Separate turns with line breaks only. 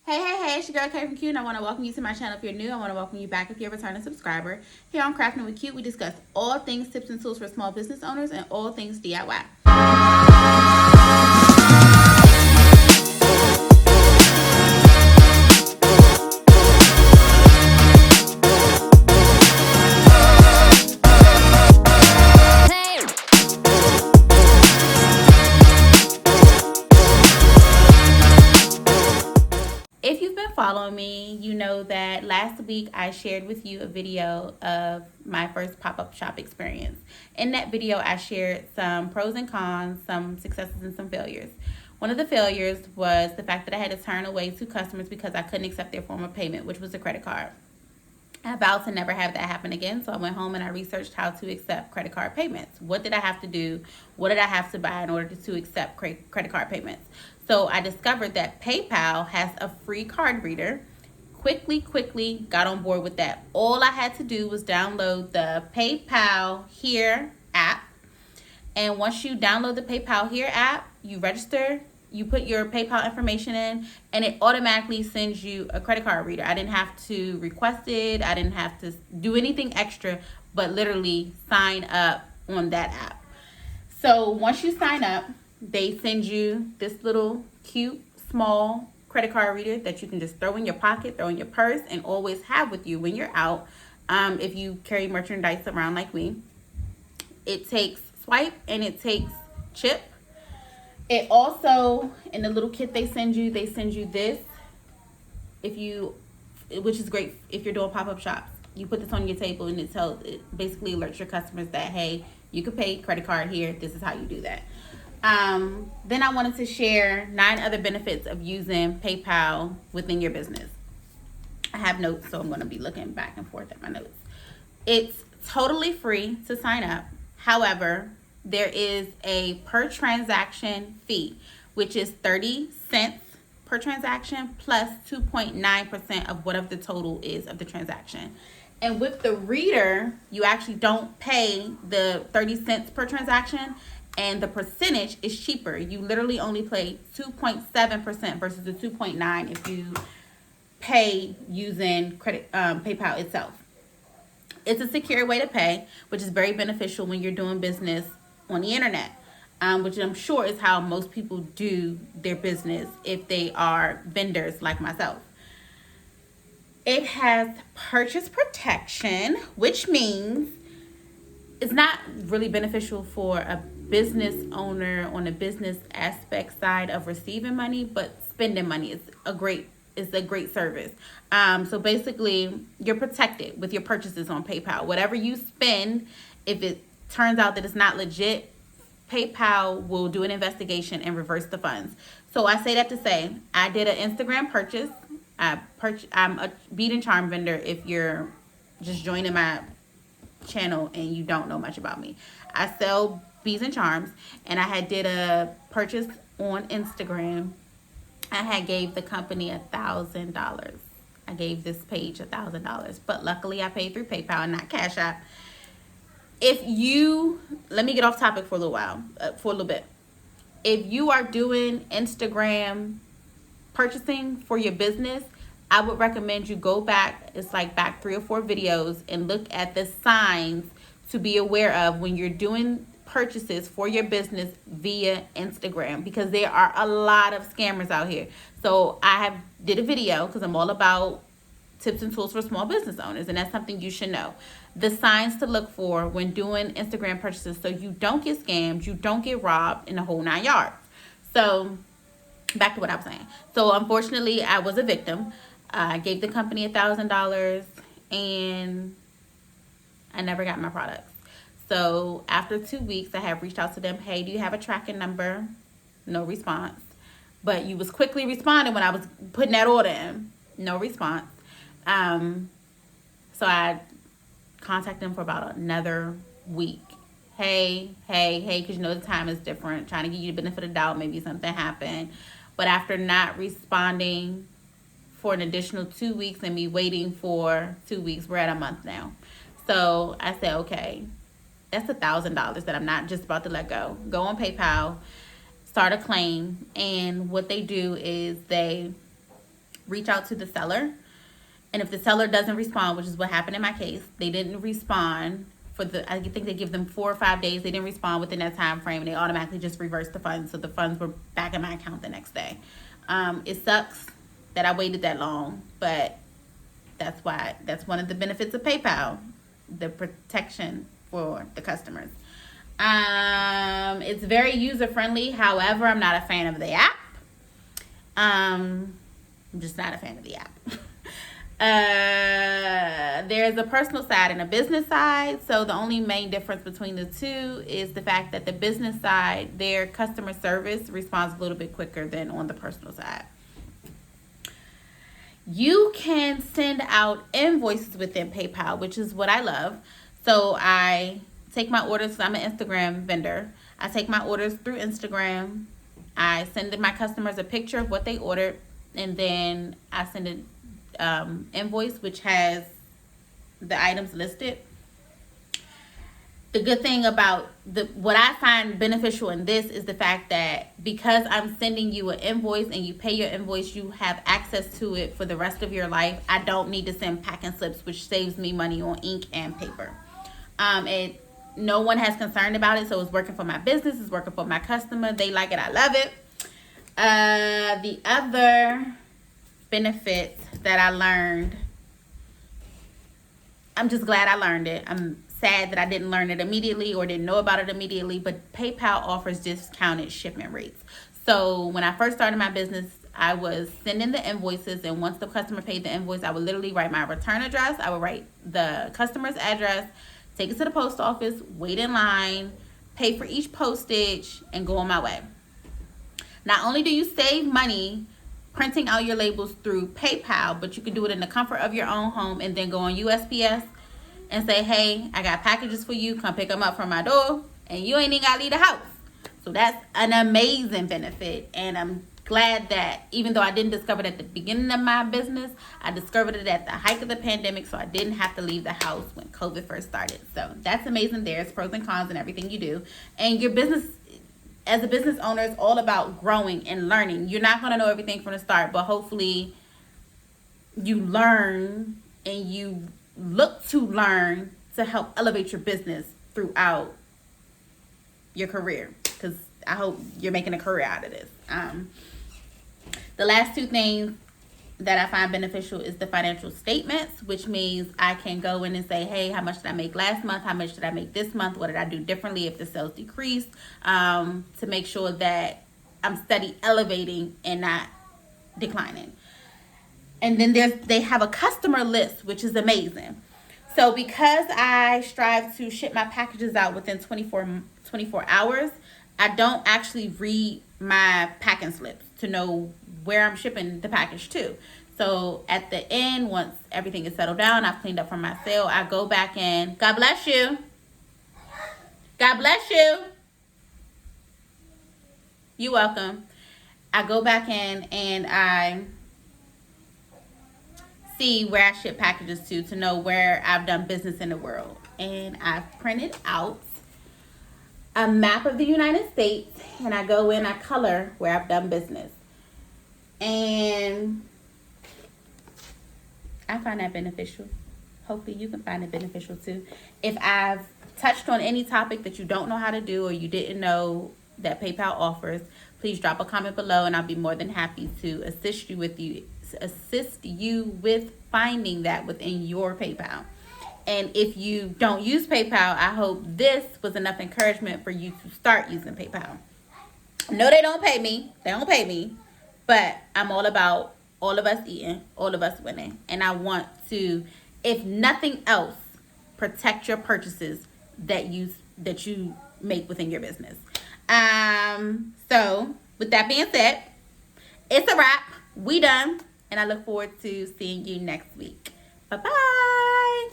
Hey, it's your girl Kay from Q, and I want to welcome you to my channel if you're new. I want to welcome you back if you're a returning subscriber. Here on Crafting with Q, we discuss all things tips and tools for small business owners and all things DIY. If you've been following me, you know that last week I shared with you a video of my first pop-up shop experience. In that video, I shared some pros and cons, some successes and some failures. One of the failures was the fact that I had to turn away 2 customers because I couldn't accept their form of payment, which was a credit card. I vowed to never have that happen again, so I went home and I researched how to accept credit card payments. What did I have to do? What did I have to buy in order to accept credit card payments? So I discovered that PayPal has a free card reader. Quickly got on board with that. All I had to do was download the PayPal Here app. And once you download the PayPal Here app, you register, you put your PayPal information in, and it automatically sends you a credit card reader. I didn't have to request it. I didn't have to do anything extra, but literally sign up on that app. So once you sign up, they send you this little cute, small credit card reader that you can just throw in your pocket, throw in your purse, and always have with you when you're out. If you carry merchandise around like me, it takes swipe and it takes chip. It also, in the little kit they send you this, which is great if you're doing pop-up shops. You put this on your table and it basically alerts your customers that, hey, you can pay credit card here. This is how you do that. Then I wanted to share 9 other benefits of using PayPal within your business. I have notes, so I'm going to be looking back and forth at my notes. It's totally free to sign up. However, there is a per transaction fee, which is 30 cents per transaction plus 2.9% of whatever the total is of the transaction. And with the reader, you actually don't pay the 30 cents per transaction, and the percentage is cheaper. You literally only pay 2.7% versus the 2.9% if you pay using PayPal itself. It's a secure way to pay, which is very beneficial when you're doing business on the internet, which I'm sure is how most people do their business if they are vendors like myself. It has purchase protection, which means it's not really beneficial for a business owner on the business aspect side of receiving money, but spending money is a great service. So basically, you're protected with your purchases on PayPal. Whatever you spend, if it turns out that it's not legit, PayPal will do an investigation and reverse the funds. So I say that to say, I did an Instagram purchase. I'm a bead and charm vendor if you're just joining my channel and you don't know much about me. I sell beads and charms, and I did a purchase on Instagram. I had gave the company $1,000. I gave this page $1,000, but luckily I paid through PayPal and not Cash App. Let me get off topic for a little bit. If you are doing Instagram purchasing for your business, I would recommend you go back. It's like back 3 or 4 videos and look at the signs to be aware of when you're doing purchases for your business via Instagram, because there are a lot of scammers out here. So I did a video because I'm all about tips and tools for small business owners, and that's something you should know. The signs to look for when doing Instagram purchases so you don't get scammed, you don't get robbed, in the whole 9 yards. So back to what I was saying. So unfortunately, I was a victim. I gave the company $1,000 and I never got my products. So after 2 weeks, I have reached out to them. Hey, do you have a tracking number? No response. But you was quickly responding when I was putting that order in. No response. So I contacted them for about another week. Hey, because you know the time is different. Trying to give you the benefit of the doubt. Maybe something happened. But after not responding for an additional 2 weeks and me waiting for 2 weeks, we're at a month now. So I said, okay, that's $1,000 that I'm not just about to let go. Go on PayPal, start a claim, and what they do is they reach out to the seller. And if the seller doesn't respond, which is what happened in my case, they didn't respond I think they give them 4 or 5 days. They didn't respond within that time frame, and they automatically just reversed the funds. So the funds were back in my account the next day. It sucks that I waited that long, but that's one of the benefits of PayPal, the protection for the customers. It's very user friendly. However, I'm not a fan of the app. I'm just not a fan of the app. There's a personal side and a business side. So the only main difference between the two is the fact that the business side, their customer service responds a little bit quicker than on the personal side. You can send out invoices within PayPal, which is what I love. So I take my orders. I'm an Instagram vendor. I take my orders through Instagram. I send my customers a picture of what they ordered, and then I send an invoice which has the items listed. The good thing about what I find beneficial in this is the fact that because I'm sending you an invoice and you pay your invoice, you have access to it for the rest of your life. I don't need to send packing slips, which saves me money on ink and paper. No one has concern about it, so it's working for my business, it's working for my customer. They like it, I love it. The other benefits that I learned, I'm just glad I learned it. I'm sad that I didn't learn it immediately or didn't know about it immediately, but PayPal offers discounted shipment rates. So when I first started my business, I was sending the invoices, and once the customer paid the invoice, I would literally write my return address. I would write the customer's address, take it to the post office, wait in line, pay for each postage, and go on my way. Not only do you save money printing out your labels through PayPal, but you can do it in the comfort of your own home and then go on USPS and say, hey, I got packages for you. Come pick them up from my door, and you ain't even got to leave the house. So that's an amazing benefit, and I'm glad that even though I didn't discover it at the beginning of my business, I discovered it at the height of the pandemic, so I didn't have to leave the house when COVID first started. So that's amazing. There's pros and cons in everything you do. And your business, as a business owner, is all about growing and learning. You're not going to know everything from the start, but hopefully you learn and you look to learn to help elevate your business throughout your career, because I hope you're making a career out of this. The last two things that I find beneficial is the financial statements, which means I can go in and say, hey, how much did I make last month? How much did I make this month? What did I do differently if the sales decreased? To make sure that I'm steady elevating and not declining. And then they have a customer list, which is amazing. So because I strive to ship my packages out within 24 hours, I don't actually read my packing slips to know where I'm shipping the package to. So at the end, once everything is settled down, I've cleaned up from my sale, I go back in. God bless you. God bless you. You're welcome. I go back in and I see where I ship packages to know where I've done business in the world. And I've printed out a map of the United States, and I go in, I color where I've done business. And I find that beneficial. Hopefully you can find it beneficial too. If I've touched on any topic that you don't know how to do or you didn't know that PayPal offers, please drop a comment below, and I'll be more than happy to assist you with finding that within your PayPal. And if you don't use PayPal, I hope this was enough encouragement for you to start using PayPal. No, they don't pay me. They don't pay me. But I'm all about all of us eating, all of us winning. And I want to, if nothing else, protect your purchases that you make within your business. So with that being said, it's a wrap. We done. And I look forward to seeing you next week. Bye-bye.